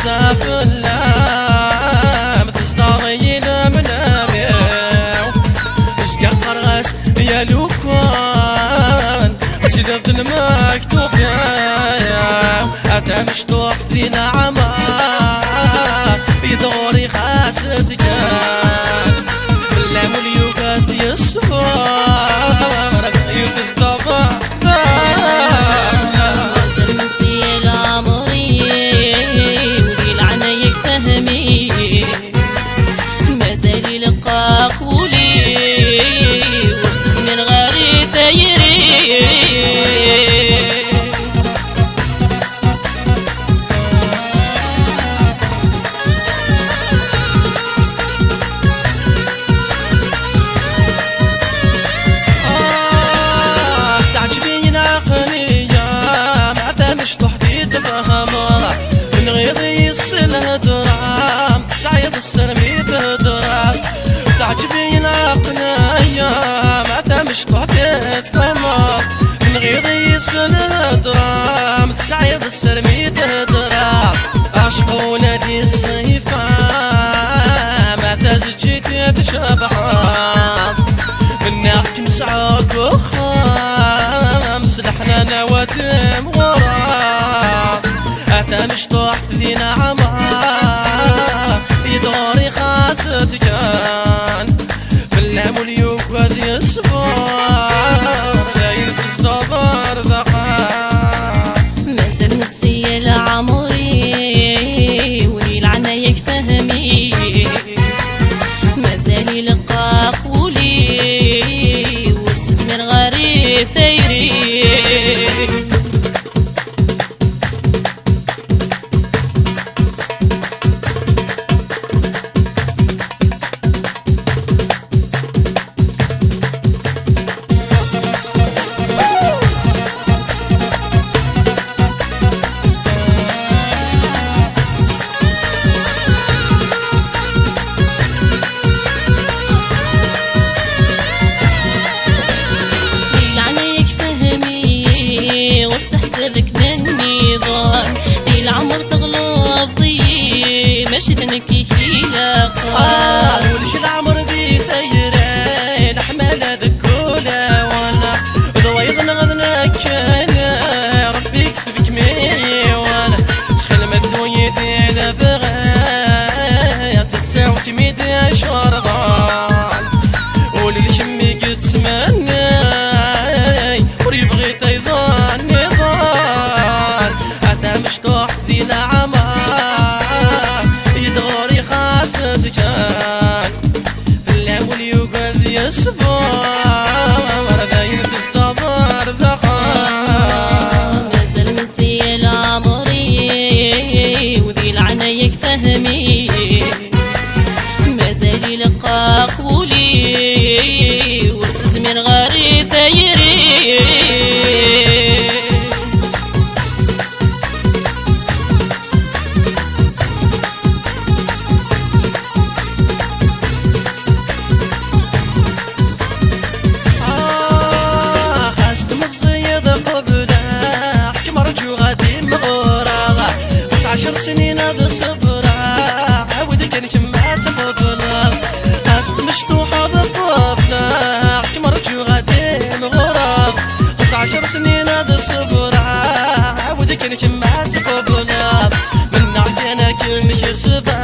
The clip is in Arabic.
ساف اللام تصدارين من أبيو اسكا قرغس يا لوكان سيدة المكتوب أتا مشطوح دينا عمار يدوري خاستك بالله مليو قد يصفر يتصدفر الهدرام تسعيد السرمي بهدرام تعجبني العقلية مع مش تعطيت فما من غير يسن الهدرام تسعيد السرمي بهدرام عشق ولادي الصيفة ما تزجيتي تشبحات من نحكي مسعاك وخامس لحنا نواتم غرام أتا مشطوح دينا عمار يدوري خاستك كان في اللام واليوم قد يصفر لا يلبس ضفر ذخار مازال نسي العمري ويلعنا يكفهمي مازال يلقى قولي ورسز من غريب ثيري ماشي تنكي فيها ولش العمر ذي ثيرين احمل ذكوله وانا ضويض نغذنك انا ربي يكتبك مني وانا تخيل مدويتي انا بغاية تتساوي كميدي شرغان ولي شمي قد تمني وريبغي تيضان نضان اتا مشطوح دينا عمار كان اللعب واليوغل يصفر ذاين تستظهر ذخار مازال مسي العمري وذي العنا يكفهمي مازال يلقى قولي ورسز من غريب ثيري عشر سنين هذا صفرة عودي كان كما تقبل ناس مشطوح هذا الطفلة كما رجو غادي مغرب 10 سنين هذا صفرة عودي كان كما تقبل من نعجنك مكسبة